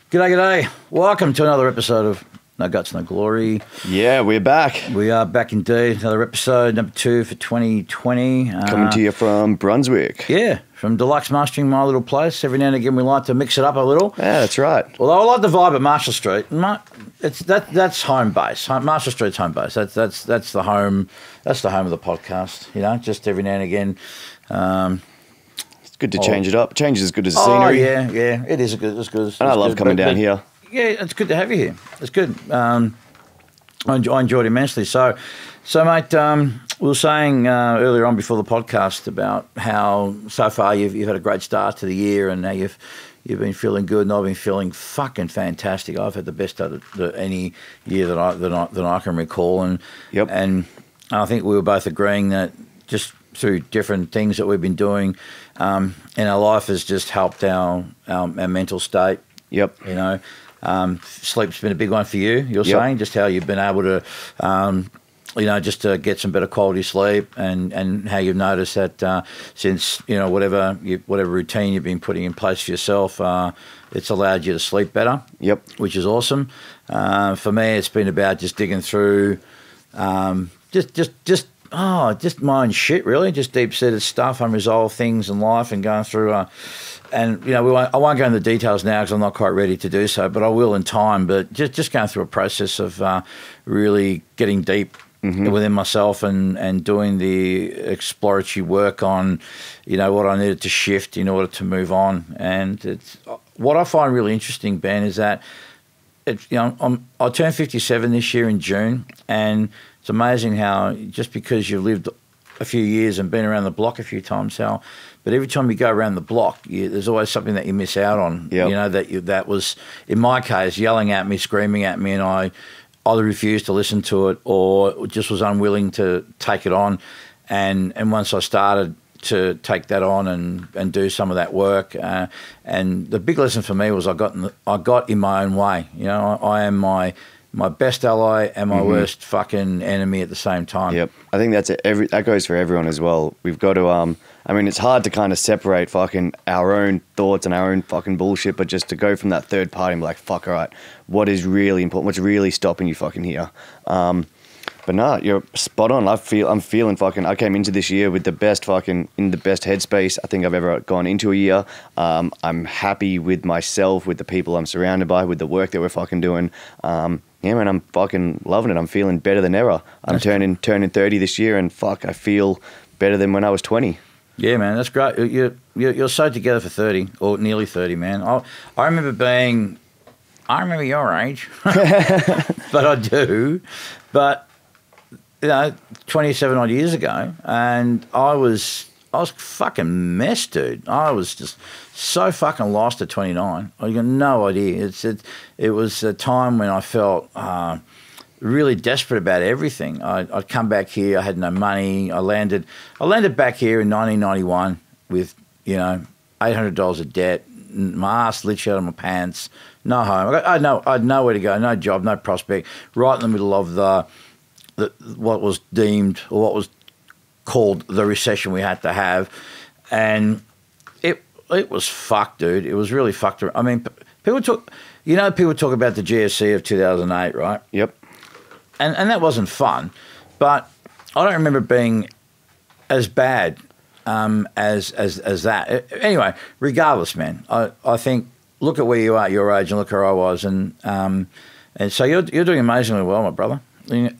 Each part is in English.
G'day, g'day. Welcome to another episode of No Guts, No Glory. Yeah, we're back. We are back indeed. Another episode, number 2 for 2020. Coming to you from Brunswick. Yeah, from Deluxe Mastering, my little place. Every now and again we like to mix it up a little. Yeah, that's right. Although I like the vibe at Marshall Street. That's home base. Marshall Street's home base. That's the home. That's the home of the podcast. You know, just every now and again. It's good to change it up. Change is as good as the scenery. Oh yeah, it is good. It's good. And I love coming down here. Yeah, it's good to have you here. It's good. I enjoyed it immensely. So mate, we were saying earlier on before the podcast about how so far you've had a great start to the year and how you've been feeling good, and I've been feeling fucking fantastic. I've had the best out of any year that I can recall, and I think we were both agreeing that just through different things that we've been doing in our life has just helped our mental state. Yep. You know, sleep's been a big one for you. You're saying just how you've been able to, just to get some better quality sleep, and how you've noticed that since whatever routine you've been putting in place for yourself, it's allowed you to sleep better. Yep. Which is awesome. For me, it's been about just digging through, just my own shit, really, just deep-seated stuff, unresolved things in life, and going through. I won't go into the details now because I'm not quite ready to do so, but I will in time. But just going through a process of really getting deep within myself and doing the exploratory work on, what I needed to shift in order to move on. And it's what I find really interesting, Ben, is that I turned 57 this year in June, and it's amazing how just because you've lived a few years and been around the block a few times, but every time you go around the block, there's always something that you miss out on. Yep. That was, in my case, yelling at me, screaming at me, and I either refused to listen to it or just was unwilling to take it on. And once I started to take that on and do some of that work, and the big lesson for me was I got in my own way. I am my best ally and my worst fucking enemy at the same time. Yep. I think that goes for everyone as well. We've got to, it's hard to kind of separate fucking our own thoughts and our own fucking bullshit, but just to go from that third party and be like, fuck, all right, what is really important? What's really stopping you fucking here? But no, you're spot on. I'm feeling fucking, I came into this year with in the best headspace I think I've ever gone into a year. I'm happy with myself, with the people I'm surrounded by, with the work that we're fucking doing. Yeah, man, I'm fucking loving it. I'm feeling better than ever. I'm turning 30 this year, and fuck, I feel better than when I was 20. Yeah, man, that's great. You're so together for 30 or nearly 30, man. I remember your age, but I do. But 27 odd years ago, and I was fucking messed, dude. I was just so fucking lost at 29. I got no idea. It was a time when I felt really desperate about everything. I'd come back here. I had no money. I landed back here in 1991 with $800 of debt, my ass literally out of my pants, no home. I had nowhere to go, no job, no prospect. Right in the middle of what was deemed or what was called the recession we had to have, and it was fucked, dude. It was really fucked. I mean, people talk about the GFC of 2008, right? Yep. And that wasn't fun, but I don't remember it being as bad as that. Anyway, regardless, man, I think look at where you are at your age and look where I was, and so you're doing amazingly well, my brother.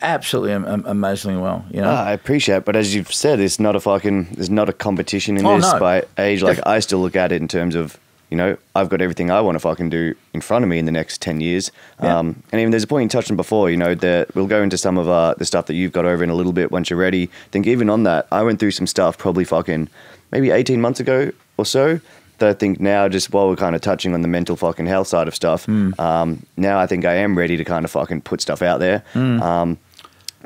Absolutely amazingly well. I appreciate it, but as you've said, there's not a competition in this by age. Like, I still look at it in terms of, I've got everything I want to fucking do in front of me in the next 10 years. Yeah. And even there's a point you touched on before, that we'll go into some of the stuff that you've got over in a little bit once you're ready. I think even on that, I went through some stuff probably fucking maybe 18 months ago or so, that I think now, just while we're kind of touching on the mental fucking health side of stuff, now I think I am ready to kind of fucking put stuff out there.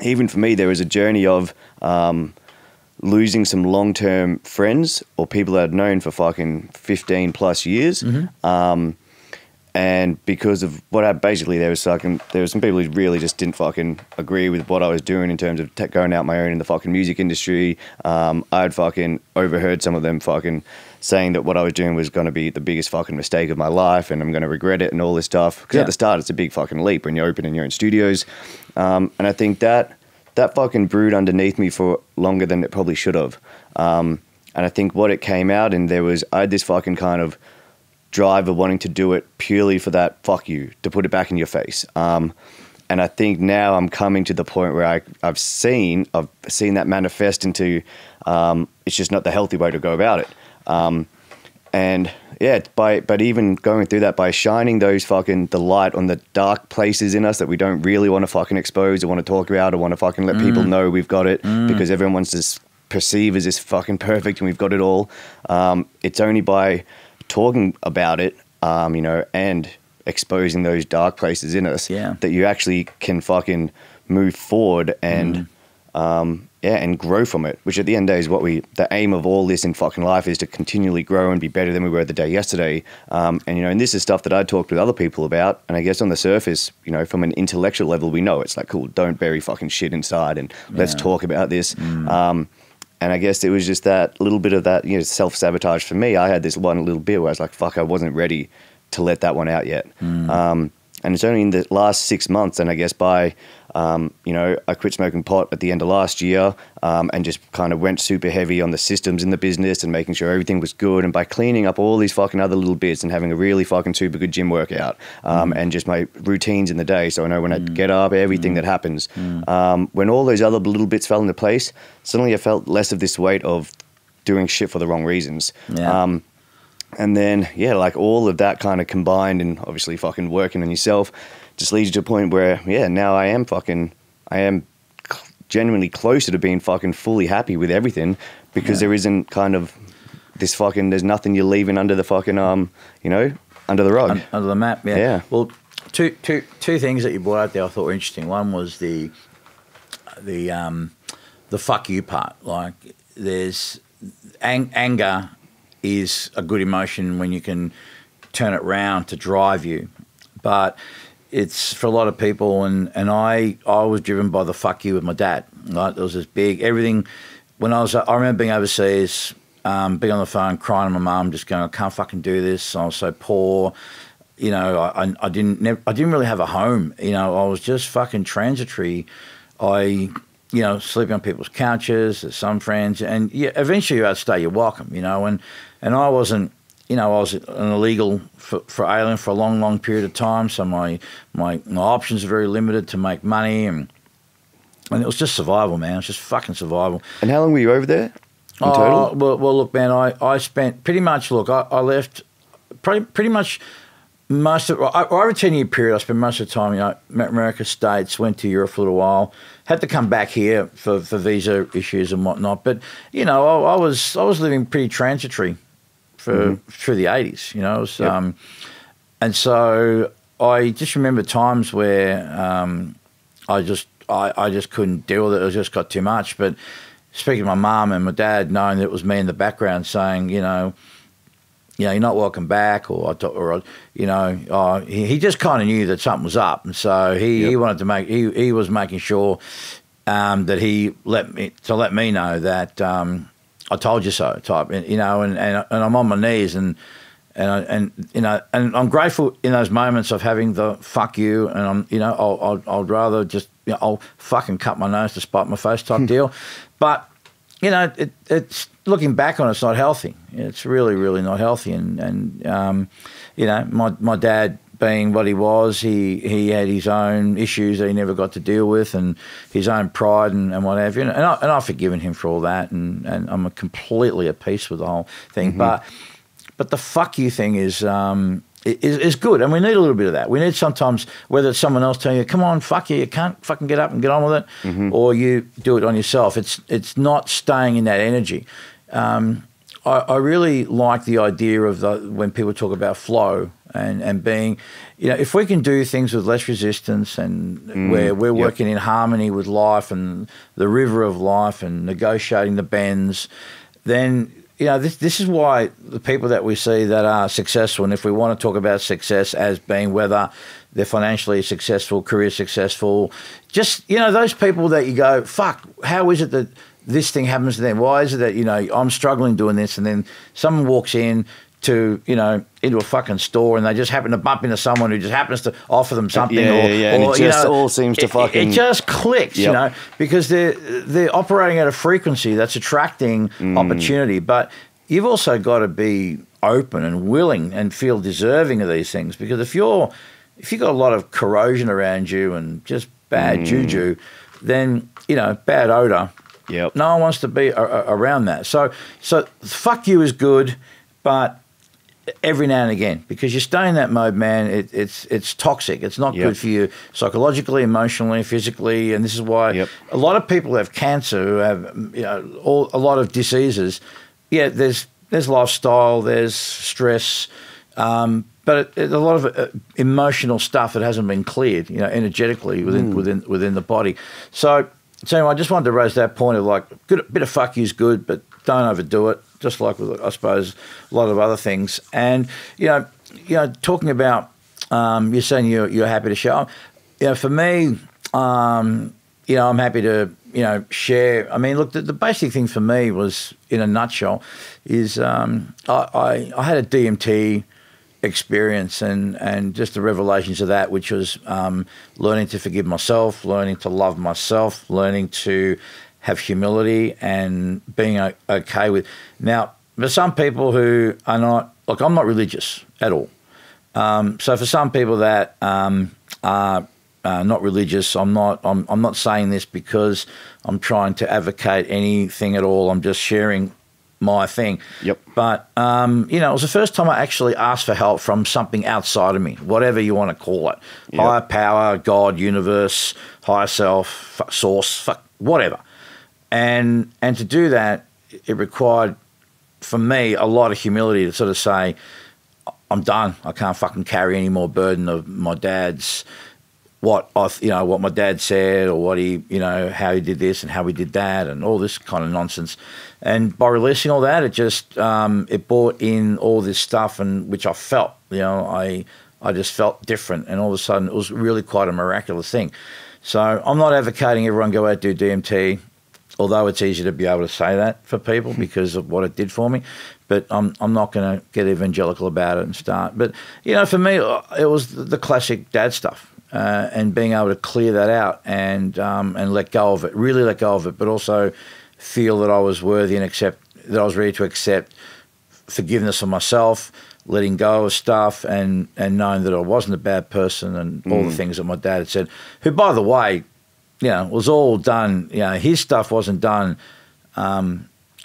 Even for me, there was a journey of losing some long-term friends or people that I'd known for fucking 15 plus years. And because of basically there was some people who really just didn't fucking agree with what I was doing in terms of going out my own in the fucking music industry. I'd fucking overheard some of them fucking saying that what I was doing was going to be the biggest fucking mistake of my life and I'm going to regret it and all this stuff. Because at the start, it's a big fucking leap when you're opening your own studios. And I think that fucking brewed underneath me for longer than it probably should have. And I think what it came out in I had this fucking kind of drive of wanting to do it purely for that fuck you, to put it back in your face. And I think now I'm coming to the point where I've seen that manifest into it's just not the healthy way to go about it. And yeah, but even going through that, by shining the light on the dark places in us that we don't really want to fucking expose or want to talk about or want to fucking let people know we've got it because everyone wants to perceive as this fucking perfect and we've got it all. It's only by talking about it, and exposing those dark places in us that you actually can fucking move forward and and grow from it, which at the end of the day is the aim of all this in fucking life is to continually grow and be better than we were the day yesterday. And this is stuff that I talked with other people about. And I guess on the surface, from an intellectual level, we know it's like, cool, don't bury fucking shit inside and let's talk about this. And I guess it was just that little bit of that, self-sabotage for me. I had this one little bit where I was like, fuck, I wasn't ready to let that one out yet. And it's only in the last 6 months, and I guess by, I quit smoking pot at the end of last year and just kind of went super heavy on the systems in the business and making sure everything was good. And by cleaning up all these fucking other little bits and having a really fucking super good gym workout and just my routines in the day. So I know when I get up, everything that happens. When all those other little bits fell into place, suddenly I felt less of this weight of doing shit for the wrong reasons. And then, like all of that kind of combined and obviously fucking working on yourself just leads you to a point where, now I am genuinely closer to being fucking fully happy with everything because there isn't kind of this fucking, there's nothing you're leaving under the fucking, under the rug. Under the map, yeah. Well, two things that you brought out there I thought were interesting. One was the fuck you part. Like there's anger is a good emotion when you can turn it round to drive you. But it's for a lot of people, and I was driven by the fuck you with my dad. Like there was this big everything. I remember being overseas, being on the phone, crying to my mum, just going, I can't fucking do this. I was so poor. I didn't really have a home. I was just fucking transitory. Sleeping on people's couches, there's some friends, and eventually you outstay your welcome, and I wasn't, I was an illegal for alien for a long, long period of time, so my options are very limited to make money, and it was just survival, man. It was just fucking survival. And how long were you over there in total? Well, look, man, I spent pretty much, I left pretty much over a 10-year period. I spent most of the time, America, States, went to Europe for a little while, had to come back here for visa issues and whatnot. But, I was living pretty transitory through the 80s, and so I just remember times where I just couldn't deal with it. It just got too much. But speaking to my mum and my dad, knowing that it was me in the background saying, you're not welcome back, he just kind of knew that something was up, and so he wanted to he was making sure that he let me know that I told you so type, and I'm on my knees and I'm grateful in those moments of having the fuck you, and I'd rather just I'll fucking cut my nose to spite my face type deal, but. It's looking back on it's not healthy. It's really, really not healthy. And my dad being what he was, he had his own issues that he never got to deal with, and his own pride and what have you. And I've forgiven him for all that, and I'm completely at peace with the whole thing. But the fuck you thing is good, and we need a little bit of that. We need sometimes, whether it's someone else telling you, come on, fuck you can't fucking get up and get on with it, or you do it on yourself. It's not staying in that energy. I really like the idea of when people talk about flow and being, if we can do things with less resistance and where we're working in harmony with life and the river of life and negotiating the bends, then this is why the people that we see that are successful, and if we want to talk about success as being whether they're financially successful, career successful, just, those people that you go, fuck, how is it that this thing happens to them? Why is it that, I'm struggling doing this, and then someone walks in to, into a fucking store and they just happen to bump into someone who just happens to offer them something. And it just all seems to fucking... It just clicks, because they're operating at a frequency that's attracting opportunity. But you've also got to be open and willing and feel deserving of these things, because if you've got a lot of corrosion around you and just bad juju, then, bad odor, no one wants to be around that. So fuck you is good, but every now and again, because you stay in that mode, man, it's toxic. It's not good for you psychologically, emotionally, physically, and this is why a lot of people who have cancer, who have a lot of diseases. Yeah, there's lifestyle, there's stress, but a lot of emotional stuff that hasn't been cleared, energetically within the body. So anyway, I just wanted to raise that point of a bit of fuck you is good, but don't overdo it. Just like with, I suppose, a lot of other things. And, talking about, you're saying you're happy to show. For me, I'm happy to, share. I mean, look, the basic thing for me was, in a nutshell, is I had a DMT experience and just the revelations of that, which was learning to forgive myself, learning to love myself, learning to have humility and being okay with. Now, for some people who are not, I'm not religious at all. So for some people that are not religious, I'm not saying this because I'm trying to advocate anything at all. I'm just sharing my thing. Yep. But, it was the first time I actually asked for help from something outside of me, whatever you want to call it. Yep. Higher power, God, universe, higher self, source, whatever. And to do that, it required, for me, a lot of humility to sort of say, I'm done. I can't fucking carry any more burden of my dad's, what my dad said, or what he, how he did this and how he did that and all this kind of nonsense. And by releasing all that, it just, it brought in all this stuff, and which I felt, I just felt different. And all of a sudden, it was really quite a miraculous thing. So I'm not advocating everyone go out and do DMT. Although it's easy to be able to say that for people because of what it did for me, but I'm not going to get evangelical about it and start. But for me, it was the classic dad stuff, and being able to clear that out and let go of it, really let go of it, but also feel that I was worthy and that I was ready to accept forgiveness of myself, letting go of stuff, and knowing that I wasn't a bad person, and all the things that my dad had said. Who, by the way, was all done, his stuff wasn't done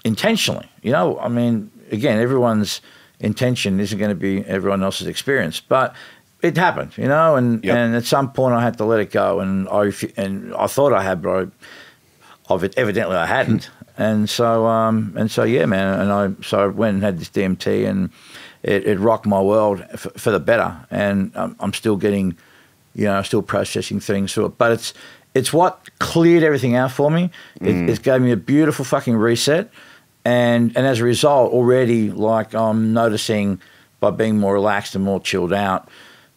intentionally. I mean, again, everyone's intention isn't going to be everyone else's experience, but it happened, and at some point I had to let it go, and I thought I had, but evidently I hadn't. And so yeah, man, and I went and had this DMT, and it rocked my world for the better, and I'm still getting, still processing things through it, but it's what cleared everything out for me. It gave me a beautiful fucking reset. And as a result, already, I'm noticing by being more relaxed and more chilled out,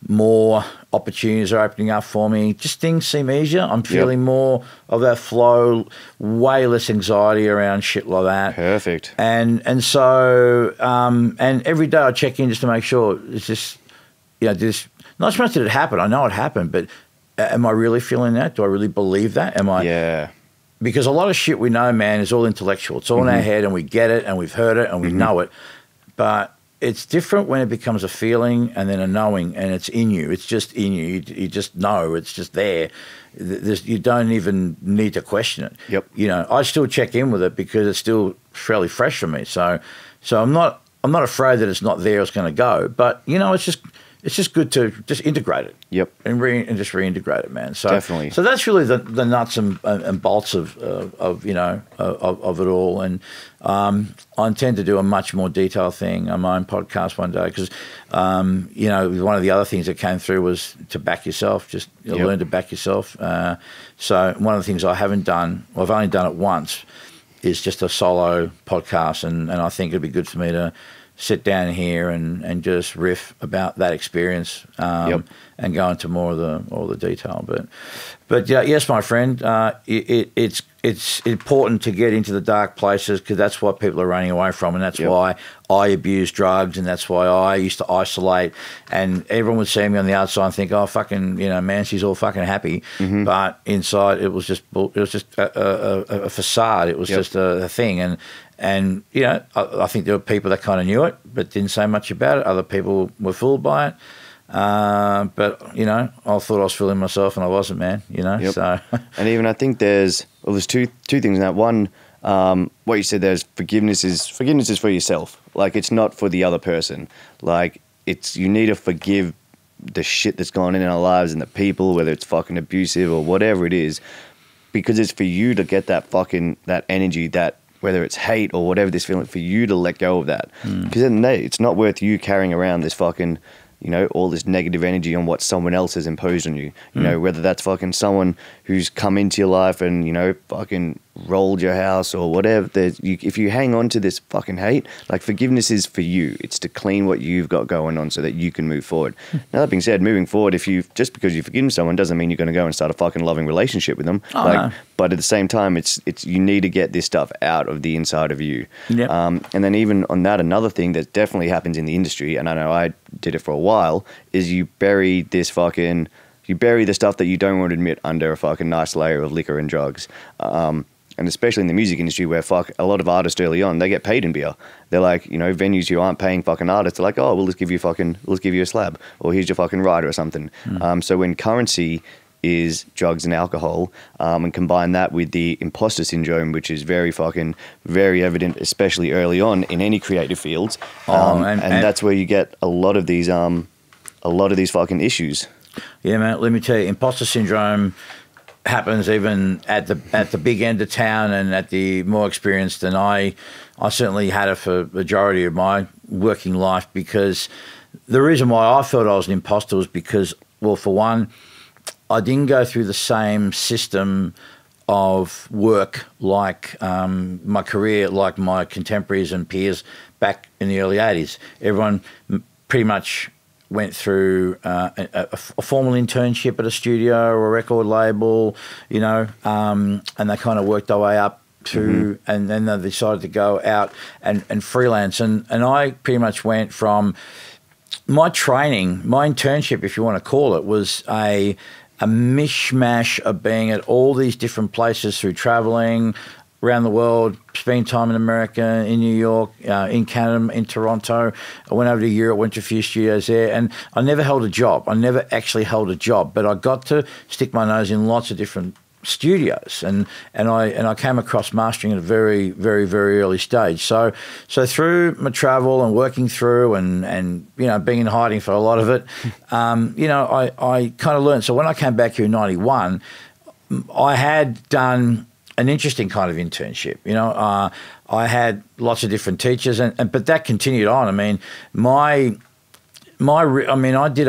more opportunities are opening up for me. Just things seem easier. I'm feeling more of that flow, way less anxiety around shit like that. Perfect. And so, and every day I check in just to make sure it's just, not so much did it happen. I know it happened, but am I really feeling that? Do I really believe that? Am I? Yeah. Because a lot of shit we know, man, is all intellectual. It's all in our head, and we get it, and we've heard it, and we know it. But it's different when it becomes a feeling and then a knowing, and it's in you. It's just in you. You just know. It's just there. You don't even need to question it. Yep. I still check in with it because it's still fairly fresh for me. So I'm not afraid that it's not there. It's going to go. But it's just good to just integrate it. Yep. And just reintegrate it, man. So definitely. So that's really the nuts and bolts of it all. And I intend to do a much more detailed thing on my own podcast one day, because one of the other things that came through was to back yourself. Just learn to back yourself. So one of the things I haven't done, I've only done it once, is just a solo podcast, and I think it'd be good for me to sit down here and just riff about that experience and go into more of all the detail. But yeah, yes, my friend, it's important to get into the dark places, because that's what people are running away from, and that's why I abuse drugs, and that's why I used to isolate. And everyone would see me on the outside and think, oh, fucking, Mancy's all fucking happy, but inside it was just a facade. It was just a thing, and I think there were people that kind of knew it but didn't say much about it. Other people were fooled by it. But I thought I was fooling myself, and I wasn't, man. So. And even I think there's two things in that. One, what you said, there's forgiveness is for yourself. Like, it's not for the other person. Like, you need to forgive the shit that's gone in our lives and the people, whether it's fucking abusive or whatever it is, because it's for you to get that energy, that whether it's hate or whatever this feeling, for you to let go of that. Because in the day, it's not worth you carrying around this fucking, all this negative energy on what someone else has imposed on you. Whether that's fucking someone who's come into your life and, fucking rolled your house or whatever. If you hang on to this fucking hate, like, forgiveness is for you. It's to clean what you've got going on so that you can move forward. Now, that being said, moving forward, just because you've forgiven someone doesn't mean you're going to go and start a fucking loving relationship with them. No. But at the same time, it's you need to get this stuff out of the inside of you. Yep. And then even on that, another thing that definitely happens in the industry, and I know I did it for a while, is you bury the stuff that you don't want to admit under a fucking nice layer of liquor and drugs. And especially in the music industry, where a lot of artists early on, they get paid in beer. They're like, venues who aren't paying fucking artists, they're like, oh, we'll just give you a slab, or here's your fucking rider or something. So when currency is drugs and alcohol, and combine that with the imposter syndrome, which is very evident, especially early on in any creative fields, and that's where you get a lot of these fucking issues. Yeah, man. Let me tell you, imposter syndrome happens even at the big end of town and at the more experienced. And I certainly had it for the majority of my working life, because the reason why I felt I was an imposter was because, well, for one, I didn't go through the same system of work like my career, like my contemporaries and peers back in the early 80s. Everyone pretty much went through a formal internship at a studio or a record label, and they kind of worked their way up to, and then they decided to go out and freelance. And I pretty much went from my training, my internship, if you want to call it, was a mishmash of being at all these different places through traveling around the world, spending time in America, in New York, in Canada, in Toronto. I went over to Europe, went to a few studios there, and I never held a job. I never actually held a job, but I got to stick my nose in lots of different studios, and I came across mastering at a very, very, very early stage. So through my travel and working through and being in hiding for a lot of it, I kind of learned. So when I came back here in 91, I had done an interesting kind of internship. I had lots of different teachers, but that continued on. I mean, I did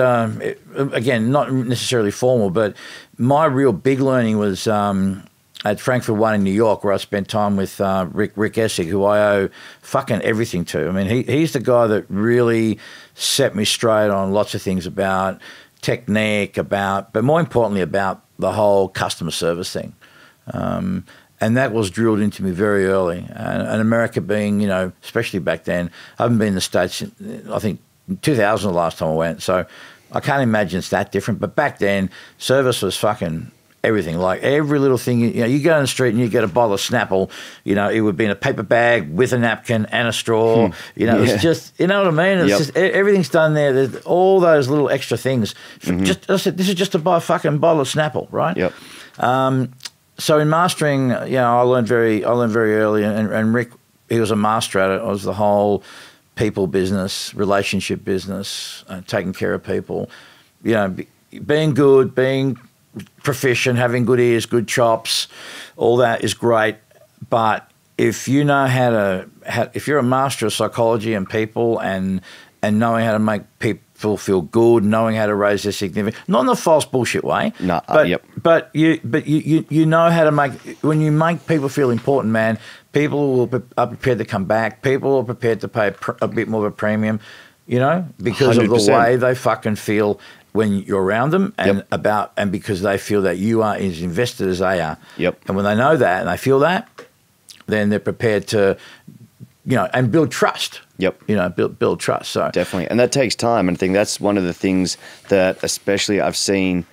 again, not necessarily formal, but my real big learning was at Frankfurt One in New York, where I spent time with Rick Essig, who I owe fucking everything to. I mean, he's the guy that really set me straight on lots of things about technique, but more importantly about the whole customer service thing. And that was drilled into me very early. And America being, especially back then, I haven't been in the States, I think 2000 the last time I went. So I can't imagine it's that different. But back then, service was fucking everything. Like every little thing, you go on the street and you get a bottle of Snapple, it would be in a paper bag with a napkin and a straw. It's just, you know what I mean? It's just, everything's done there. There's all those little extra things. I said, this is just to buy a fucking bottle of Snapple, right? Yep. So in mastering, I learned very early, and Rick, he was a master at it. It was the whole people business, relationship business, taking care of people, being good, being proficient, having good ears, good chops, all that is great. But if you know if you're a master of psychology and people and and knowing how to make people feel good, knowing how to raise their significance, not in a false bullshit way. No, but you know how to make, when you make people feel important, man. People are prepared to come back. People are prepared to pay a bit more of a premium, you know, because 100%. Of the way they fucking feel when you're around them, and and because they feel that you are as invested as they are. Yep. And when they know that and they feel that, then they're prepared to, you know, and build trust. Yep. You know, build trust. So definitely, and that takes time. And I think that's one of the things that, especially, I've seen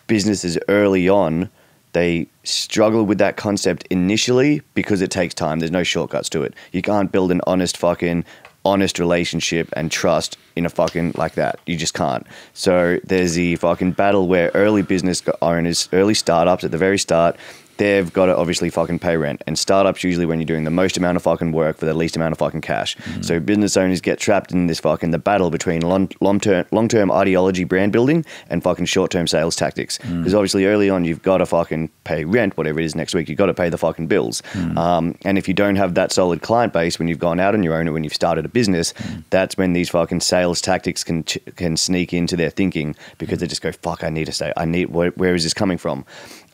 businesses early on, they struggle with that concept initially because it takes time. There's no shortcuts to it. You can't build an honest relationship and trust in a fucking like that. You just can't. So there's the fucking battle where early business owners, early startups at the very start, they've got to obviously fucking pay rent. And startups usually when you're doing the most amount of fucking work for the least amount of fucking cash. Mm-hmm. So business owners get trapped in this fucking the battle between long-term ideology brand building and fucking short-term sales tactics. Because obviously early on you've got to fucking pay rent, whatever it is next week, you've got to pay the fucking bills. And if you don't have that solid client base when you've gone out on your own or when you've started a business, that's when these fucking sales tactics can sneak into their thinking, because they just go, fuck, where is this coming from?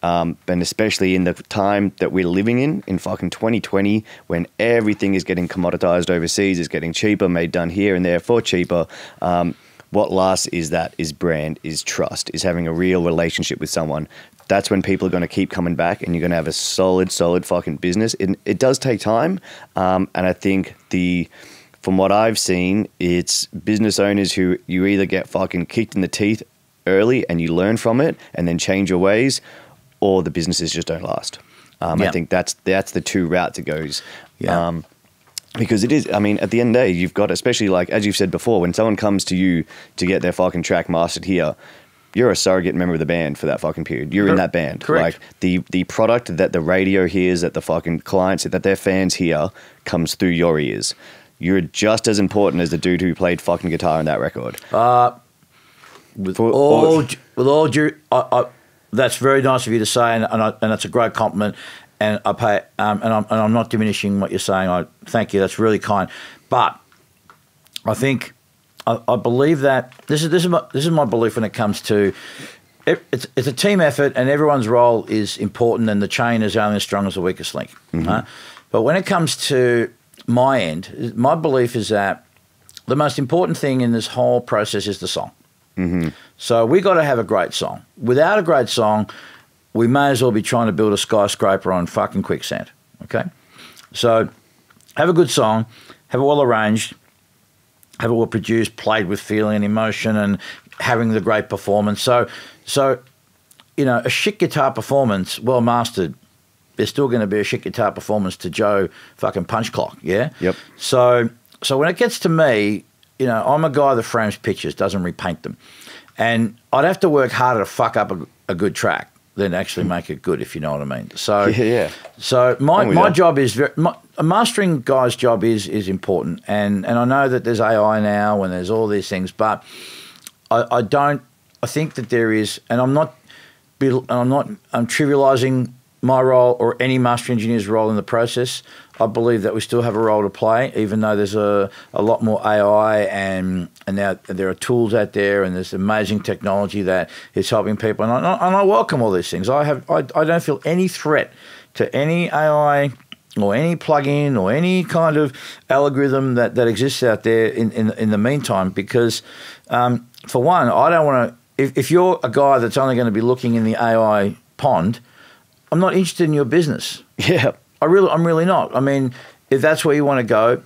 And especially in the time that we're living in fucking 2020, when everything is getting commoditized overseas, is getting cheaper, made done here and there for cheaper. What lasts is brand, is trust, is having a real relationship with someone. That's when people are going to keep coming back, and you're going to have a solid fucking business. It does take time. And I think from what I've seen, it's business owners who you either get fucking kicked in the teeth early and you learn from it and then change your ways, or the businesses just don't last. I think that's the two routes it goes. Yeah. Because it is, I mean, at the end of the day, you've got, especially like, as you've said before, when someone comes to you to get their fucking track mastered here, you're a surrogate member of the band for that fucking period. You're in that band. Correct. Like the product that the radio hears, that the fucking clients, that their fans hear, comes through your ears. You're just as important as the dude who played fucking guitar on that record. With all due, that's very nice of you to say, and that's a great compliment. And I pay, and I'm not diminishing what you're saying. I thank you. That's really kind. But I think I believe that this is my belief when it comes to it's a team effort, and everyone's role is important, and the chain is only as strong as the weakest link. Mm-hmm. But when it comes to my end, my belief is that the most important thing in this whole process is the song. Mm-hmm. So we got to have a great song. Without a great song, we may as well be trying to build a skyscraper on fucking quicksand. Okay, so have a good song, have it well arranged, have it well produced, played with feeling and emotion, and having the great performance. So you know, a shit guitar performance, well mastered, there's still going to be a shit guitar performance to Joe fucking Punch Clock. Yeah. Yep. So when it gets to me, you know, I'm a guy that frames pictures, doesn't repaint them. And I'd have to work harder to fuck up a good track than actually make it good, if you know what I mean. So yeah. So my job is a mastering guy's job is important. And I know that there's AI now and there's all these things, but I think that there is, and I'm trivializing my role or any master engineer's role in the process. I believe that we still have a role to play, even though there's a lot more AI and now there are tools out there and there's amazing technology that is helping people. And I welcome all these things. I don't feel any threat to any AI or any plugin or any kind of algorithm that exists out there in the meantime, because for one, I don't want to. If you're a guy that's only going to be looking in the AI pond, I'm not interested in your business. Yeah. I'm really not. I mean, if that's where you want to go,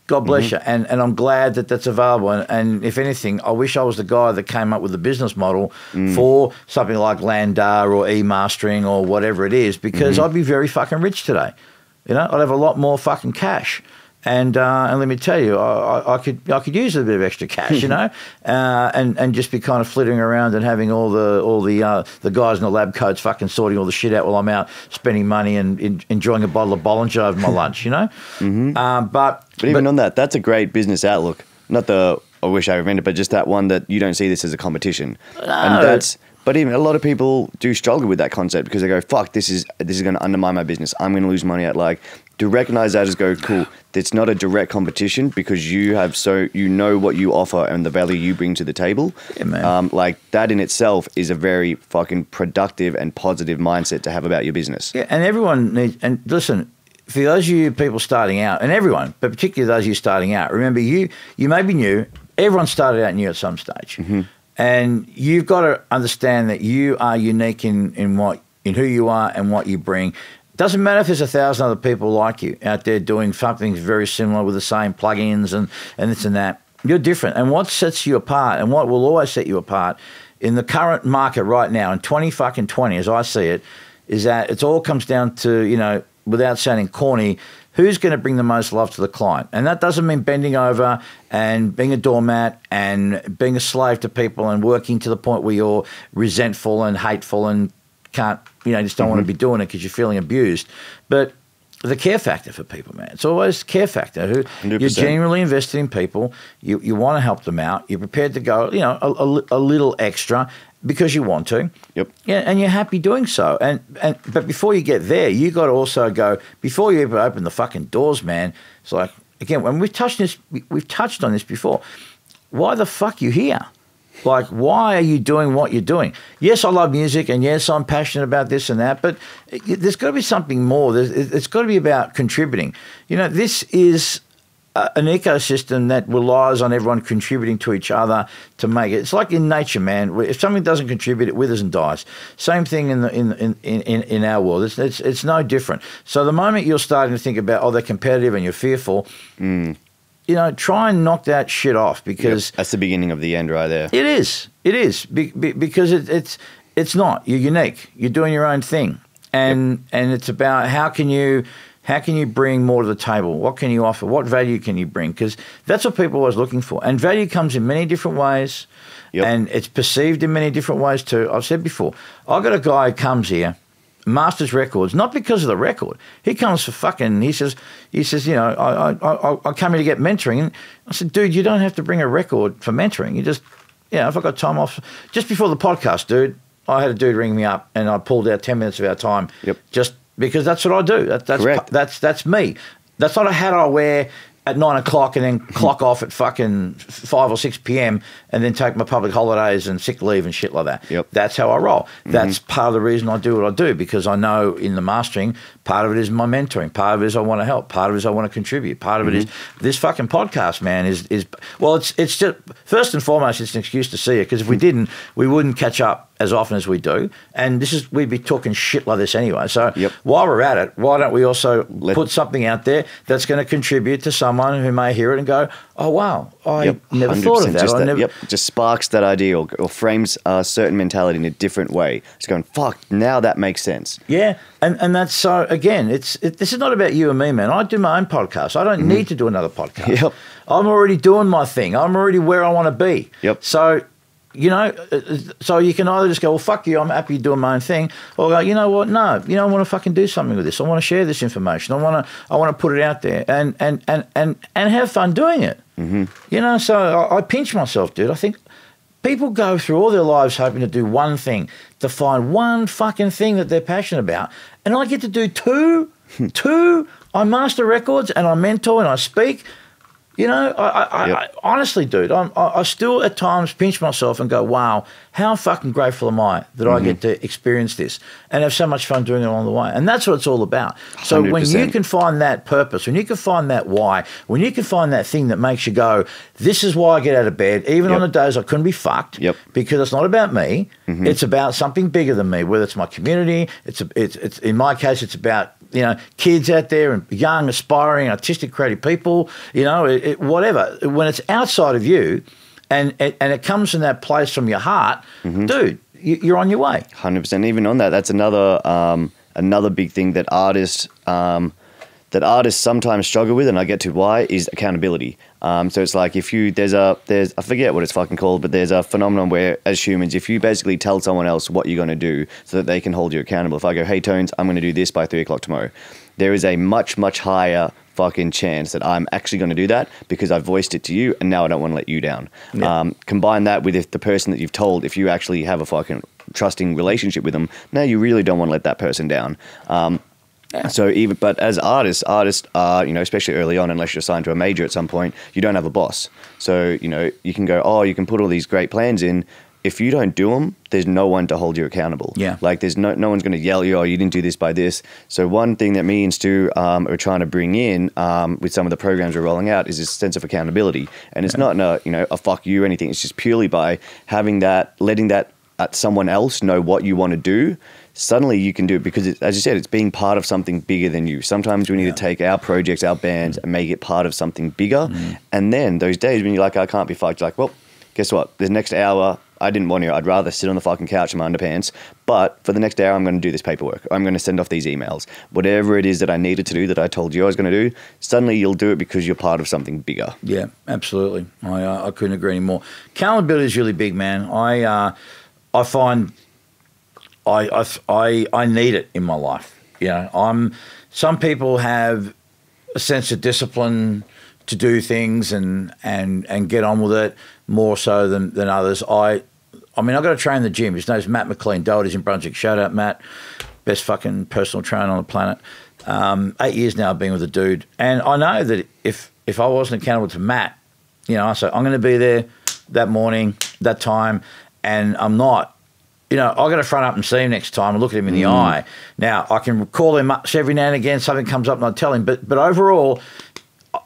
God bless you. And I'm glad that that's available. And if anything, I wish I was the guy that came up with the business model for something like Landar or e-mastering or whatever it is, because I'd be very fucking rich today. You know, I'd have a lot more fucking cash. And let me tell you, I could use a bit of extra cash, you know, and just be kind of flitting around and having all the guys in the lab coats fucking sorting all the shit out while I'm out spending money and enjoying a bottle of Bollinger over my lunch, you know. But even on that, that's a great business outlook. Not the I wish I invented, but just that one that you don't see this as a competition, and that's. But even a lot of people do struggle with that concept because they go, fuck, this is going to undermine my business. I'm going to lose money at, like, to recognize that is go, cool, it's not a direct competition because you know what you offer and the value you bring to the table. Yeah, man. Like that in itself is a very fucking productive and positive mindset to have about your business. Yeah, and everyone needs, and listen, for those of you people starting out, and everyone, but particularly those of you starting out, remember you may be new, everyone started out new at some stage. Mm-hmm. And you've got to understand that you are unique in who you are and what you bring. Doesn't matter if there's 1,000 other people like you out there doing something very similar with the same plugins and this and that. You're different. And what sets you apart and what will always set you apart in the current market right now, in 2020, as I see it, is that it all comes down to, without sounding corny, who's going to bring the most love to the client. And that doesn't mean bending over and being a doormat and being a slave to people and working to the point where you're resentful and hateful and can't, just don't want to be doing it because you're feeling abused. But the care factor for people, man. It's always care factor. 100%. You're genuinely invested in people. You want to help them out. You're prepared to go, a little extra because you want to. Yep. Yeah, and you're happy doing so. But before you get there, you got to also go, before you even open the fucking doors, man, it's like, again, when we've touched on this before, why the fuck you here? Like, why are you doing what you're doing? Yes, I love music, and yes, I'm passionate about this and that, but there's got to be something more. It's got to be about contributing. This is an ecosystem that relies on everyone contributing to each other to make it. It's like in nature, man. If something doesn't contribute, it withers and dies. Same thing in our world. It's no different. So the moment you're starting to think about, they're competitive and you're fearful, try and knock that shit off because that's the beginning of the end right there. It is because it's not. You're unique. You're doing your own thing, and it's about how can you bring more to the table? What can you offer? What value can you bring? Because that's what people are always looking for, and value comes in many different ways, and it's perceived in many different ways too. I've said before, I've got a guy who comes here. Masters Records, not because of the record. He comes for fucking, he says, I come here to get mentoring. And I said, dude, you don't have to bring a record for mentoring. You just, if I got time off. Just before the podcast, dude, I had a dude ring me up and I pulled out 10 minutes of our time just because that's what I do. That's me. That's not a hat I wear at 9 o'clock and then clock off at fucking 5 or 6 p.m. and then take my public holidays and sick leave and shit like that. Yep. That's how I roll. That's part of the reason I do what I do, because I know in the mastering, part of it is my mentoring. Part of it is I want to help. Part of it is I want to contribute. Part of it is this fucking podcast, man, it's just, first and foremost, it's an excuse to see it, because if we didn't, we wouldn't catch up as often as we do. And we'd be talking shit like this anyway. So while we're at it, why don't we also put something out there that's going to contribute to someone who may hear it and go, oh, wow, I never thought of that. Just sparks that idea or frames a certain mentality in a different way. It's going, fuck, now that makes sense. Yeah, and that's so, again, this is not about you and me, man. I do my own podcast. I don't need to do another podcast. Yep. I'm already doing my thing. I'm already where I want to be. Yep. So, so you can either just go, well, fuck you, I'm happy doing my own thing, or go, you know what, no, I want to fucking do something with this. I want to share this information. I want to put it out there and have fun doing it. So I pinch myself, dude. I think people go through all their lives hoping to do one thing, to find one fucking thing that they're passionate about. And I get to do two. I master records and I mentor and I speak. I honestly, dude, I still at times pinch myself and go, wow, how fucking grateful am I that I get to experience this and have so much fun doing it along the way. And that's what it's all about. So 100%. When you can find that purpose, when you can find that why, when you can find that thing that makes you go, this is why I get out of bed, even on the days I couldn't be fucked, because it's not about me. It's about something bigger than me, whether it's my community, it's in my case, it's about kids out there and young, aspiring, artistic, creative people, whatever. When it's outside of you and it comes from that place from your heart, dude, you're on your way. 100%. Even on that, that's another big thing that artists sometimes struggle with, and I get to why, is accountability. So it's like there's I forget what it's fucking called, but there's a phenomenon where as humans, if you basically tell someone else what you're going to do so that they can hold you accountable. If I go, hey Tones, I'm going to do this by 3 o'clock tomorrow, there is a much, much higher fucking chance that I'm actually going to do that because I voiced it to you and now I don't want to let you down. Combine that with if the person that you've told, if you actually have a fucking trusting relationship with them, now you really don't want to let that person down. Yeah. So but as artists are, especially early on, unless you're signed to a major at some point, you don't have a boss. So, you can go, you can put all these great plans in. If you don't do them, there's no one to hold you accountable. Yeah. Like there's no one's going to yell at you, you didn't do this by this. So one thing that me and Stu are trying to bring in with some of the programs we're rolling out is this sense of accountability. And it's not a fuck you or anything. It's just purely by having that, letting that someone else know what you want to do. Suddenly you can do it because, as you said, it's being part of something bigger than you. Sometimes we need to take our projects, our bands, and make it part of something bigger. And then those days when you're like, I can't be fucked, you're like, well, guess what? The next hour, I didn't want to. I'd rather sit on the fucking couch in my underpants. But for the next hour, I'm going to do this paperwork. I'm going to send off these emails. Whatever it is that I needed to do that I told you I was going to do, suddenly you'll do it because you're part of something bigger. Yeah, absolutely. I couldn't agree anymore. Accountability is really big, man. I find I need it in my life. Some people have a sense of discipline to do things and get on with it more so than others. I mean, I've got to train in the gym. His name's Matt McLean. Doherty's in Brunswick. Shout out, Matt. Best fucking personal trainer on the planet. 8 years now I've been with the dude. And I know that if I wasn't accountable to Matt, I say, I'm going to be there that morning, that time, and I'm not. I've got to front up and see him next time and look at him in the eye. Now, I can call him up every now and again, something comes up and I tell him. But overall,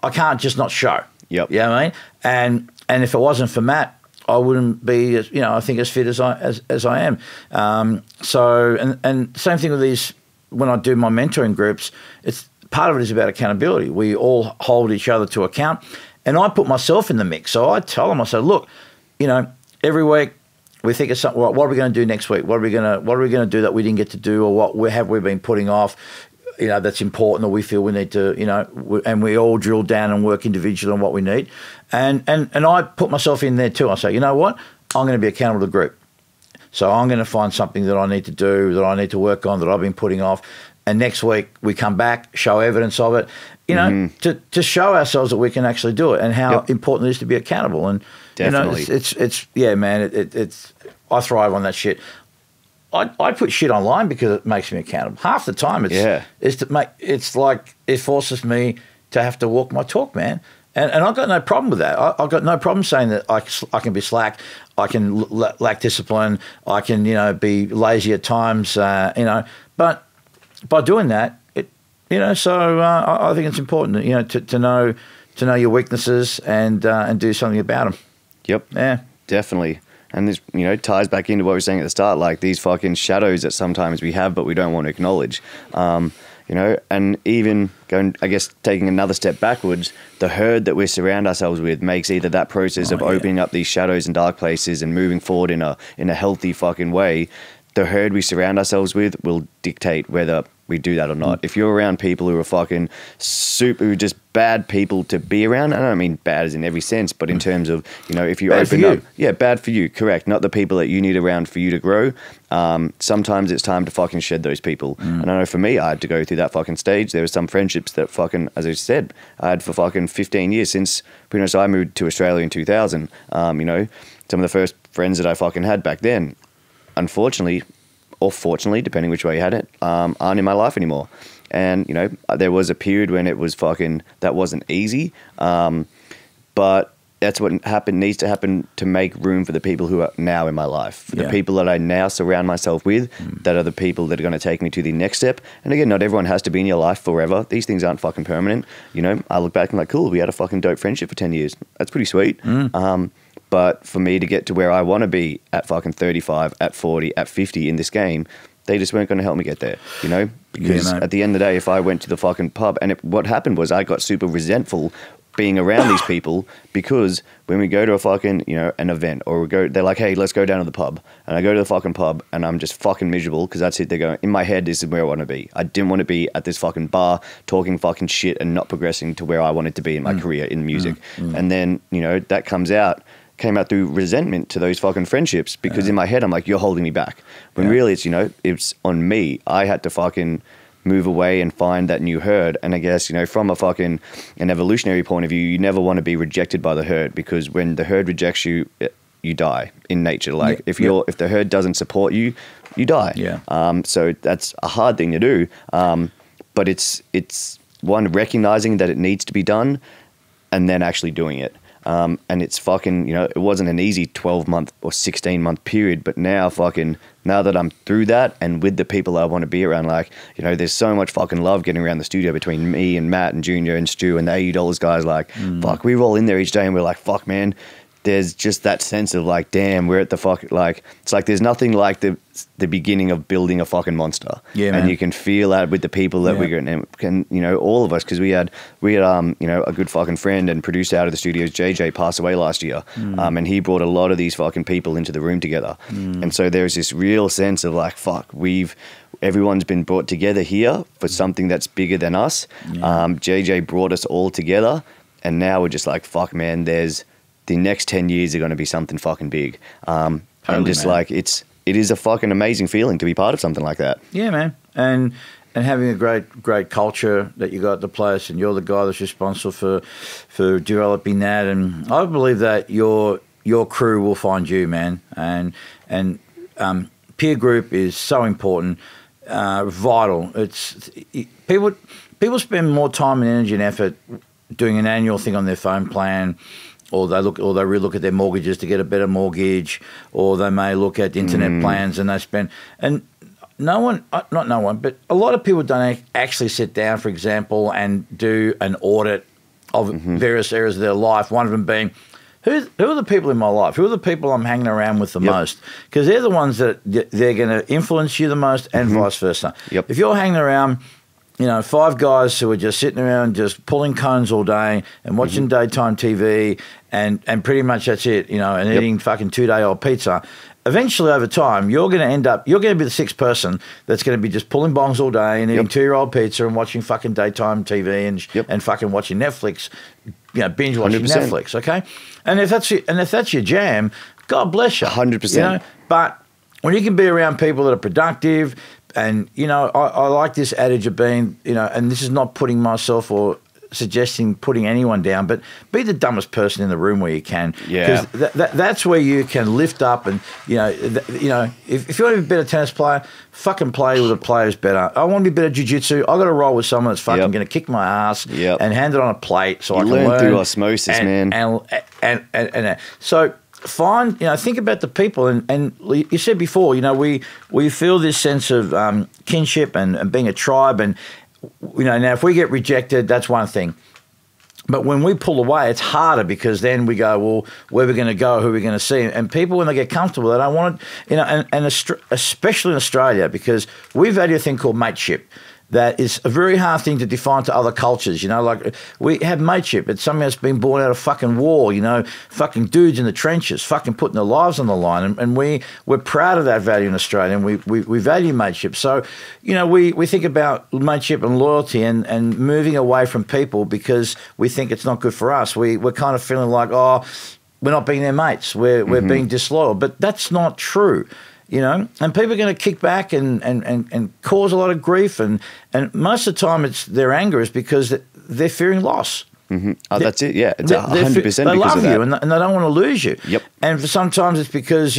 I can't just not show. Yep. You know what I mean? And if it wasn't for Matt, I wouldn't be, I think as fit as I am. So same thing with these. When I do my mentoring groups, it's part of it is about accountability. We all hold each other to account, and I put myself in the mix. So I tell them, I say, look, every week we think of something. What are we going to do next week? What are we going to do that we didn't get to do, or what have we been putting off? That's important, or we feel we need to, and we all drill down and work individually on what we need. And I put myself in there too. I say, you know what? I'm going to be accountable to the group. So I'm going to find something that I need to do, that I need to work on, that I've been putting off. And next week we come back, show evidence of it, to show ourselves that we can actually do it and how important it is to be accountable. And, definitely. It's yeah, man, it's I thrive on that shit. I put shit online because it makes me accountable. Half the time it's like it forces me to have to walk my talk, man. And I've got no problem with that. I've got no problem saying that I can be slack, I can lack discipline, I can be lazy at times, But by doing that, so I think it's important, to know your weaknesses and do something about them. Yep. Yeah. Definitely. And this, ties back into what we were saying at the start, like these fucking shadows that sometimes we have, but we don't want to acknowledge. And even taking another step backwards, the herd that we surround ourselves with makes either that process of opening up these shadows and dark places and moving forward in a healthy fucking way. The herd we surround ourselves with will dictate whether we do that or not. If you're around people who are fucking just bad people to be around, I don't mean bad as in every sense, but in terms of, if you bad open up, bad for you, correct. Not the people that you need around for you to grow. Sometimes it's time to fucking shed those people. And I know for me, I had to go through that fucking stage. There were some friendships that fucking, as I said, I had for fucking 15 years since pretty much I moved to Australia in 2000. Some of the first friends that I fucking had back then, unfortunately, or fortunately, depending which way you had it, aren't in my life anymore. And, there was a period when it was that wasn't easy. But that's what needs to happen to make room for the people who are now in my life. For the people that I now surround myself with, that are the people that are going to take me to the next step. And again, not everyone has to be in your life forever. These things aren't fucking permanent. I look back and like, cool, we had a fucking dope friendship for 10 years. That's pretty sweet. But for me to get to where I want to be at fucking 35, at 40, at 50 in this game, they just weren't going to help me get there, Because at the end of the day, if I went to the fucking pub, and what happened was I got super resentful being around these people because when we go to a fucking, an event or they're like, hey, let's go down to the pub. And I go to the fucking pub and I'm just fucking miserable because that's it. They're going, in my head, this is where I want to be. I didn't want to be at this fucking bar talking fucking shit and not progressing to where I wanted to be in my career in music. And then, that came out through resentment to those fucking friendships because in my head I'm like, you're holding me back. When really it's, it's on me. I had to fucking move away and find that new herd. And I guess, from a fucking an evolutionary point of view, you never want to be rejected by the herd because when the herd rejects you, you die in nature. Like if the herd doesn't support you, you die. Yeah. So that's a hard thing to do. but it's one, recognizing that it needs to be done, and then actually doing it. And it's fucking, it wasn't an easy 12-month or 16-month period, but now that I'm through that and with the people I want to be around, like, there's so much fucking love getting around the studio between me and Matt and Junior and Stu and the $80 guys. Like, fuck, we roll in there each day and we're like, fuck, man, there's just that sense of like, damn, we're at the fuck, like, it's like there's nothing like the beginning of building a fucking monster. Yeah, man. And you can feel that with the people that we're going to, and all of us, because we had a good fucking friend and producer out of the studios, JJ, passed away last year, and he brought a lot of these fucking people into the room together. And so there's this real sense of like, fuck, everyone's been brought together here for something that's bigger than us. JJ brought us all together, and now we're just like, fuck, man, the next 10 years are going to be something fucking big. And just man. Like, it is a fucking amazing feeling to be part of something like that. Yeah, man. And having a great culture that you got at the place, and you're the guy that's responsible for developing that. And I believe that your crew will find you, man. And peer group is so important, vital. People spend more time and energy and effort doing an annual thing on their phone plan, or they relook at their mortgages to get a better mortgage, or they may look at internet plans and they spend. And not no one, but a lot of people don't actually sit down, for example, and do an audit of various areas of their life. One of them being, who are the people in my life? Who are the people I'm hanging around with the most? Because they're the ones that they're going to influence you the most, and vice versa. Yep. If you're hanging around, 5 guys who are just sitting around just pulling cones all day and watching daytime TV and pretty much that's it, and eating fucking 2-day-old pizza, eventually over time you're going to be the 6th person that's going to be just pulling bongs all day and eating 2-year-old pizza and watching fucking daytime TV and fucking watching Netflix, binge watching 100%. Netflix, okay? And if that's your jam, God bless you. 100%. But when you can be around people that are productive. And, I like this adage of being, and this is not putting myself or suggesting putting anyone down, but be the dumbest person in the room where you can. Yeah. Because that's where you can lift up and, if you want to be a better tennis player, fucking play with a player who's better. I want to be better at jiu-jitsu. I've got to roll with someone that's fucking going to kick my ass and hand it on a plate so I can learn. Through osmosis, man. And so... think about the people, and you said before, we feel this sense of kinship and being a tribe, and now if we get rejected, that's one thing. But when we pull away, it's harder because then we go, well, where are we going to go? Who are we going to see? And people, when they get comfortable, they don't want it, and especially in Australia, because we value a thing called mateship. That is a very hard thing to define to other cultures, like we have mateship. It's something that's been born out of fucking war, fucking dudes in the trenches, fucking putting their lives on the line. And we're proud of that value in Australia, and we value mateship. So, we think about mateship and loyalty and moving away from people because we think it's not good for us. We're kind of feeling like, we're not being their mates. We're being disloyal. But that's not true. And people are going to kick back and cause a lot of grief, and most of the time their anger is because they're fearing loss. Oh, that's it. Yeah, it's 100%. They love you and they don't want to lose you. Yep. And sometimes it's because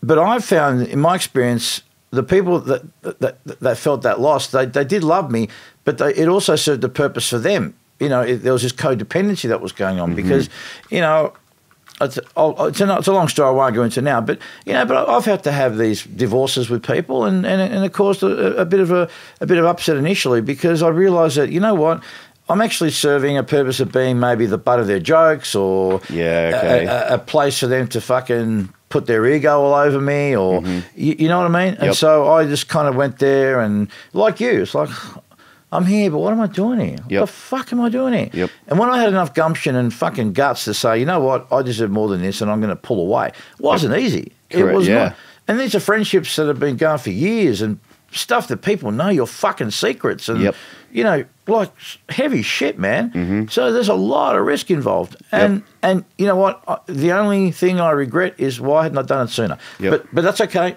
but I've found in my experience the people that felt that loss, they did love me, but it also served a purpose for them. There was this codependency that was going on because It's a long story I won't go into now, but I've had to have these divorces with people, and it caused a bit of upset initially because I realised that I'm actually serving a purpose of being maybe the butt of their jokes or a place for them to fucking put their ego all over me, or you know what I mean. And so I just kind of went there, and like you, it's like, I'm here, but what am I doing here? What the fuck am I doing here? Yep. And when I had enough gumption and fucking guts to say, you know what, I deserve more than this and I'm going to pull away, it wasn't easy. Correct, it was not. And these are friendships that have been going for years and stuff that people know your fucking secrets and, like heavy shit, man. So there's a lot of risk involved. And you know what? The only thing I regret is why hadn't I done it sooner? But that's okay.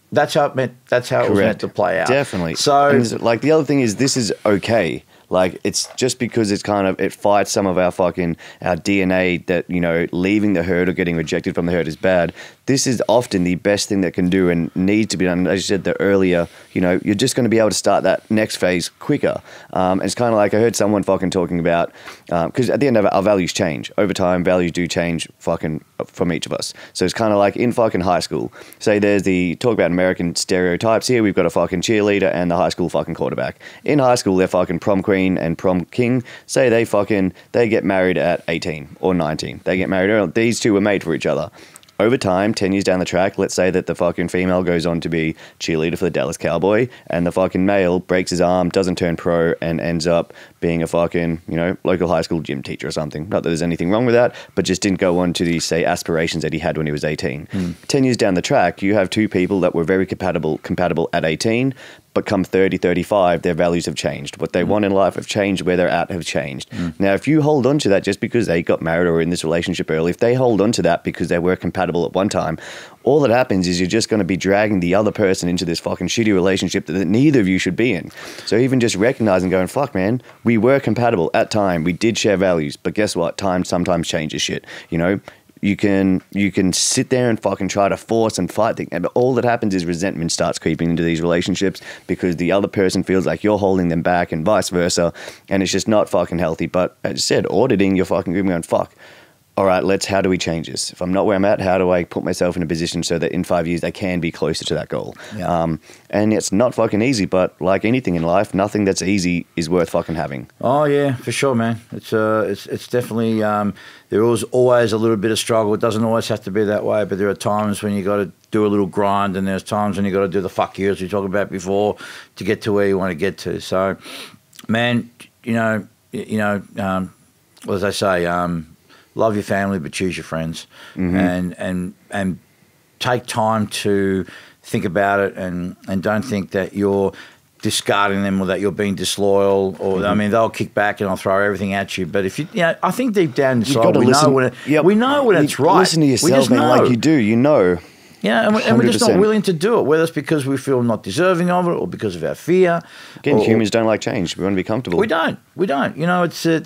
That's how it was meant to play out. Definitely. So, and the other thing is, this is okay. Like, it's just because it's kind of, it fights some of our DNA that, you know, leaving the herd or getting rejected from the herd is bad. This is often the best thing that can do and needs to be done. As you said earlier, you know, you're just going to be able to start that next phase quicker. And it's kind of like, I heard someone fucking talking about, because at the end of it, our values change. Over time, values do change fucking from each of us. So it's kind of like in fucking high school. Say there's talk about American stereotypes here. We've got a fucking cheerleader and the high school fucking quarterback. In high school, they're fucking prom queen and prom king. Say they get married at 18 or 19. They get married early. These two were made for each other. Over time, 10 years down the track, let's say that the fucking female goes on to be cheerleader for the Dallas Cowboy and the fucking male breaks his arm, doesn't turn pro, and ends up being a fucking, you know, local high school gym teacher or something. Not that there's anything wrong with that, but just didn't go on to the, say, aspirations that he had when he was 18. 10 years down the track, you have two people that were very compatible at 18, but come 30, 35, their values have changed. What they want in life have changed, where they're at have changed. Now, if you hold on to that just because they got married or were in this relationship early, if they hold on to that because they were compatible at one time, all that happens is you're just going to be dragging the other person into this fucking shitty relationship that neither of you should be in. So even just recognizing, going, fuck, man, we were compatible at time. We did share values, but guess what? Time sometimes changes shit, you know? You can sit there and fucking try to force and fight things, but all that happens is resentment starts creeping into these relationships because the other person feels like you're holding them back and vice versa, and it's just not fucking healthy. But as I said, auditing your fucking group and going, fuck, all right, how do we change this? If I'm not where I'm at, how do I put myself in a position so that in 5 years I can be closer to that goal? Yeah. And it's not fucking easy, but like anything in life, nothing that's easy is worth fucking having. Oh yeah, for sure, man. It's definitely there is always a little bit of struggle. It doesn't always have to be that way, but there are times when you got to do a little grind, and there's times when you got to do the fuck you, as we talked about before, to get to where you want to get to. So, man, you know, what as I say, love your family, but choose your friends, and take time to think about it, and don't think that you're discarding them or that you're being disloyal. Or I mean, they'll kick back and I'll throw everything at you. But if you know, I think deep down inside, we know when it's right. Listen to yourself, man, like you do. You know. Yeah, and we're just not willing to do it, whether it's because we feel not deserving of it or because of our fear. Again, humans don't like change. We want to be comfortable. We don't. You know, it's you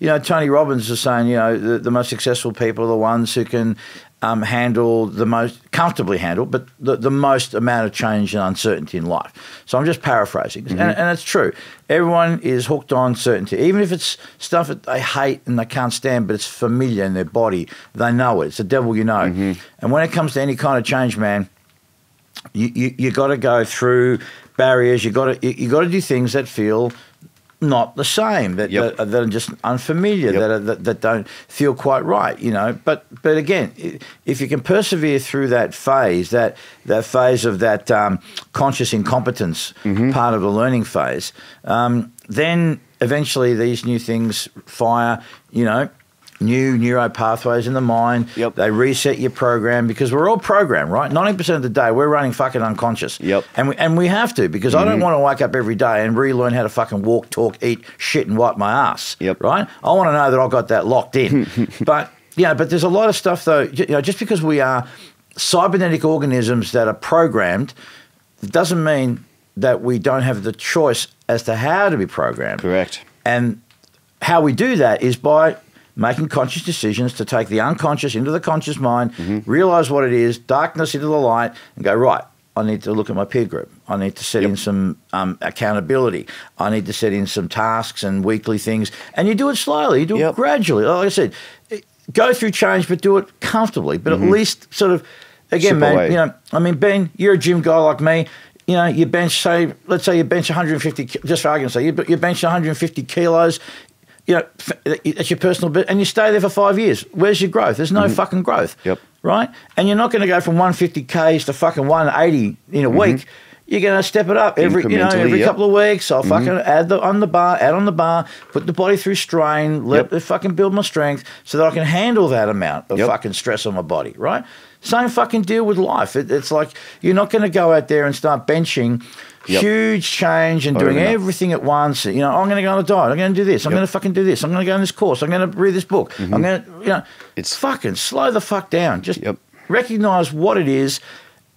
know, Tony Robbins was saying, you know, the most successful people are the ones who can comfortably handle, but the most amount of change and uncertainty in life. So I'm just paraphrasing, and it's true. Everyone is hooked on certainty, even if it's stuff that they hate and they can't stand, but it's familiar in their body. They know it. It's the devil you know. And when it comes to any kind of change, man, you got to go through barriers. You got to do things that feel not the same, that are just unfamiliar, that don't feel quite right, you know. But again, if you can persevere through that phase, that phase of that conscious incompetence part of the learning phase, then eventually these new things fire, you know, new neuro pathways in the mind. They reset your program, because we're all programmed, right? 90% of the day we're running fucking unconscious. And we have to, because I don't want to wake up every day and relearn how to fucking walk, talk, eat, shit and wipe my ass. Right? I want to know that I've got that locked in. But there's a lot of stuff though, you know, just because we are cybernetic organisms that are programmed, it doesn't mean that we don't have the choice as to how to be programmed. Correct. And how we do that is by making conscious decisions to take the unconscious into the conscious mind, realize what it is, darkness into the light, and go, right, I need to look at my peer group. I need to set in some accountability. I need to set in some tasks and weekly things. And you do it slowly. You do it gradually. Like I said, go through change, but do it comfortably. But at least sort of, again, Chip man, away. you know, I mean, Ben, you're a gym guy like me. You know, you bench, let's say you bench 150, just for argument's sake, you bench 150 kilos. You know, it's your personal bit, and you stay there for 5 years. Where's your growth? There's no fucking growth, right? And you're not going to go from 150 Ks to fucking 180 in a week. You're going to step it up every couple of weeks. I'll fucking add on the bar, put the body through strain, let it fucking build my strength so that I can handle that amount of fucking stress on my body, right? Same fucking deal with life. It's like you're not going to go out there and start benching huge change and doing everything at once. You know, I'm going to go on a diet. I'm going to do this. I'm going to fucking do this. I'm going to go on this course. I'm going to read this book. I'm going to, you know, it's fucking slow the fuck down. Just recognize what it is,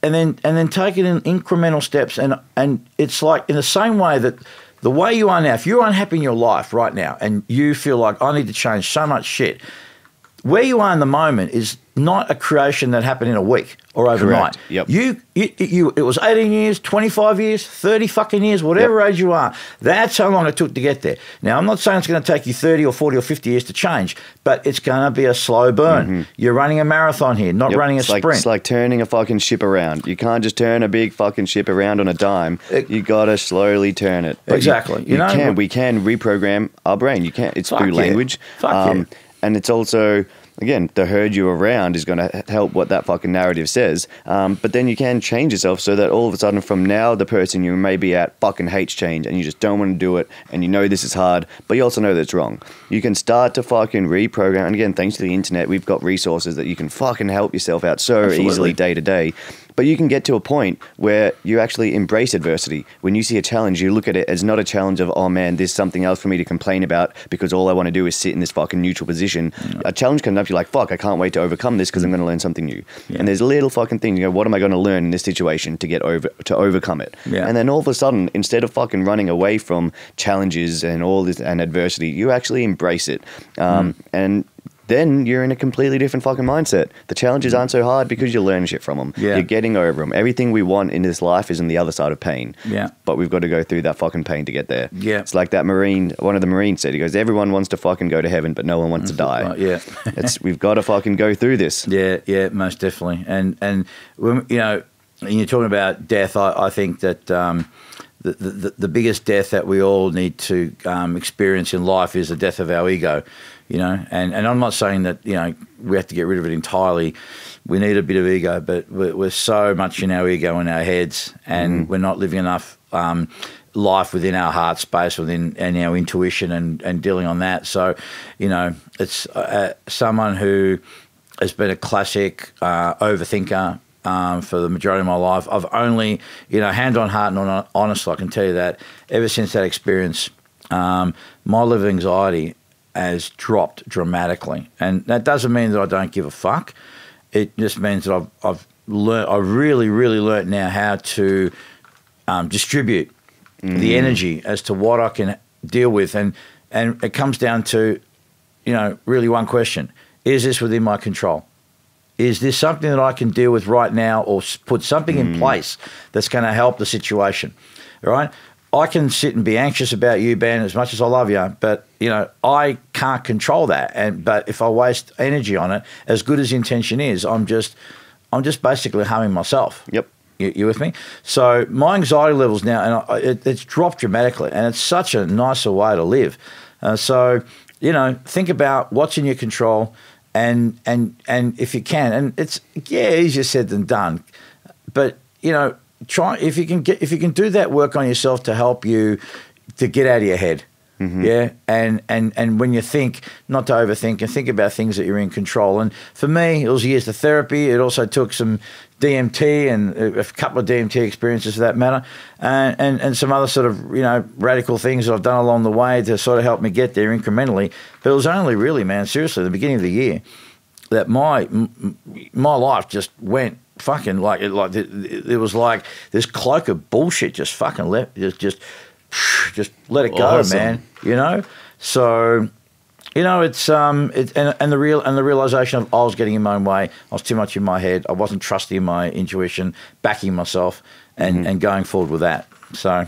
and then take it in incremental steps. And it's like in the same way that the way you are now, if you're unhappy in your life right now and you feel like I need to change so much shit, where you are in the moment is not a creation that happened in a week or overnight. Correct. Yep. It was 18 years, 25 years, 30 fucking years, whatever age you are. That's how long it took to get there. Now, I'm not saying it's going to take you 30 or 40 or 50 years to change, but it's going to be a slow burn. Mm-hmm. You're running a marathon here, not running a sprint. It's like turning a fucking ship around. You can't just turn a big fucking ship around on a dime. You got to slowly turn it. But exactly. We can reprogram our brain. You can't. It's through language. And it's also, again, the herd you around is going to help what that fucking narrative says. But then you can change yourself so that all of a sudden from now, the person you may be at fucking hates change and you just don't want to do it and you know this is hard, but you also know that it's wrong. You can start to fucking reprogram. And again, thanks to the internet, we've got resources that you can fucking help yourself out so easily day to day. But you can get to a point where you actually embrace adversity. When you see a challenge, you look at it as not a challenge of, oh man, there's something else for me to complain about because all I want to do is sit in this fucking neutral position. Yeah. A challenge comes up, you're like, fuck, I can't wait to overcome this because I'm going to learn something new. Yeah. And there's little fucking things, you go, what am I going to learn in this situation to overcome it? Yeah. And then all of a sudden, instead of fucking running away from challenges and all this and adversity, you actually embrace it. And then you're in a completely different fucking mindset. The challenges aren't so hard because you're learning shit from them. Yeah. You're getting over them. Everything we want in this life is on the other side of pain. Yeah. But we've got to go through that fucking pain to get there. Yeah. It's like that one of the Marines said, he goes, everyone wants to fucking go to heaven, but no one wants to die. Right, yeah. We've got to fucking go through this. Yeah, most definitely. And when, when you're talking about death, I think that the biggest death that we all need to experience in life is the death of our ego. And I'm not saying that, we have to get rid of it entirely. We need a bit of ego, but we're so much in our ego in our heads, and we're not living enough life within our heart space, and our intuition and dealing on that. So, it's someone who has been a classic overthinker for the majority of my life. I've only, hand on heart and honestly, I can tell you that ever since that experience, my level of anxiety has dropped dramatically, and that doesn't mean that I don't give a fuck. It just means that I've really learned now how to distribute the energy as to what I can deal with, and it comes down to, really one question: is this within my control? Is this something that I can deal with right now, or put something in place that's going to help the situation? All right. I can sit and be anxious about you, Ben, as much as I love you, but I can't control that. But if I waste energy on it, as good as the intention is, I'm just basically harming myself. Yep. You with me? So my anxiety levels now, and it's dropped dramatically, and it's such a nicer way to live. So think about what's in your control, and if you can, and it's easier said than done, but try if you can do that work on yourself to help you to get out of your head. And when you think, not to overthink, and think about things that you're in control. And for me, it was years of therapy. It also took some DMT and a couple of DMT experiences for that matter, and some other sort of radical things that I've done along the way to sort of help me get there incrementally. But it was only really, man, seriously, the beginning of the year that my life just went fucking it was like this cloak of bullshit just fucking left, just let it go, man. So it's the realization of I was getting in my own way. I was too much in my head. I wasn't trusting my intuition, backing myself, and going forward with that. So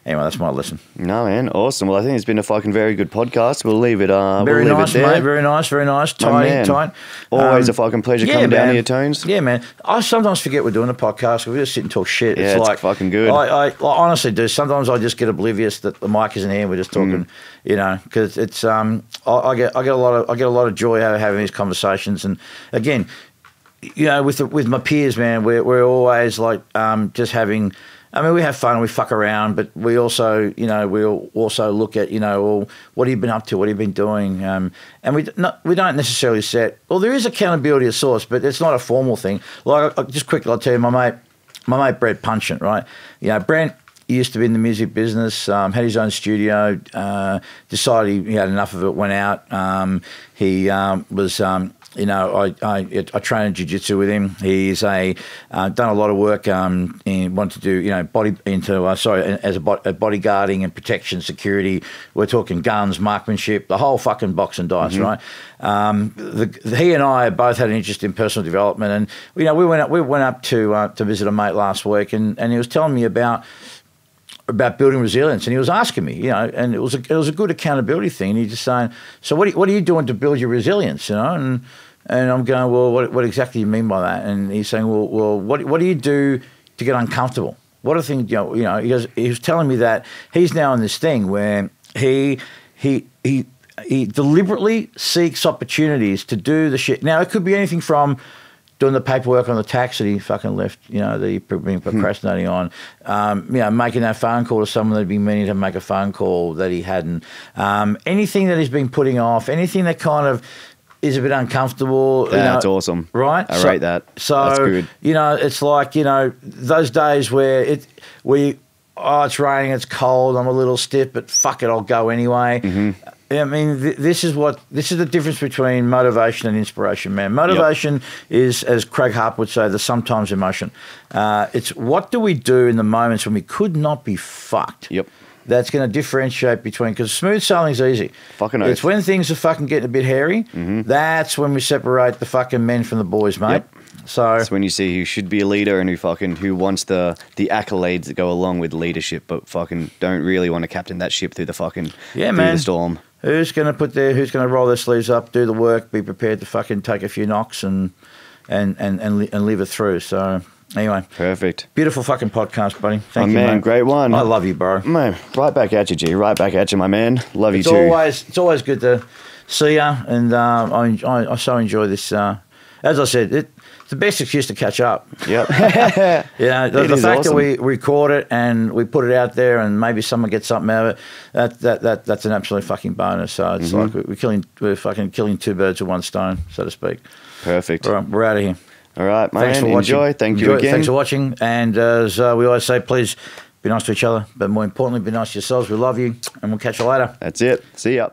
anyway, that's my lesson. No, man, awesome. Well, I think it's been a fucking very good podcast. We'll leave it. Very nice, mate. Very nice. Tight. Always a fucking pleasure coming down to your Tones. Yeah, man. I sometimes forget we're doing a podcast. We just sit and talk shit. Yeah, it's like fucking good. I honestly do. Sometimes I just get oblivious that the mic isn't here. We're just talking, because it's I get a lot of joy out of having these conversations. And again, with my peers, man, we're always like just having. I mean, we have fun and we fuck around, but we also, we'll also look at, well, what have you been up to? What have you been doing? And we don't necessarily set. Well, there is accountability of sorts, but it's not a formal thing. Like, just quickly, I'll tell you, my mate Brent Punchant, right? Brent, He used to be in the music business, had his own studio, decided he had enough of it, went out. He was... I trained jiu-jitsu with him. He's done a lot of work. He wanted to do, as a bodyguarding and protection, security. We're talking guns, marksmanship, the whole fucking box and dice, right? He and I both had an interest in personal development, and we went up to visit a mate last week, and he was telling me about building resilience, and he was asking me, and it was a good accountability thing. And he's just saying, so what are you doing to build your resilience, and I'm going, well, what exactly do you mean by that? And he's saying, well, what do you do to get uncomfortable? What are things, he was telling me that he's now in this thing where he deliberately seeks opportunities to do the shit. Now, it could be anything from doing the paperwork on the tax that he fucking left, that he'd been procrastinating on, making that phone call to someone that'd been meaning to make a phone call that he hadn't, anything that he's been putting off, anything that kind of is a bit uncomfortable. That's awesome. Right? I rate that. So, that's good. It's like, those days where it's raining, it's cold, I'm a little stiff, but fuck it, I'll go anyway. I mean, this is the difference between motivation and inspiration, man. Motivation is, as Craig Harp would say, the sometimes emotion. It's what do we do in the moments when we could not be fucked? Yep. That's going to differentiate between, because smooth sailing's easy. Fucking oath. It's when things are fucking getting a bit hairy. That's when we separate the fucking men from the boys, mate. Yep. So that's when you see who should be a leader and who wants the accolades that go along with leadership, but fucking don't really want to captain that ship through the fucking through the storm. Who's going to roll their sleeves up, do the work, be prepared to fucking take a few knocks and live it through. So anyway, perfect, beautiful fucking podcast, buddy. Thank you, man. Mate. Great one. I love you, bro. Man, right back at you, G. Right back at you, my man. Love you too. It's always good to see you, and I so enjoy this. As I said, it's the best excuse to catch up. Yep. The fact that we record it and we put it out there and maybe someone gets something out of it, that's an absolute fucking bonus. So it's like we're fucking killing two birds with one stone, so to speak. Perfect. All right, we're out of here. All right, man. Thanks for watching. Enjoy. Thank you again. Thanks for watching. And as we always say, please be nice to each other, but more importantly, be nice to yourselves. We love you, and we'll catch you later. That's it. See ya.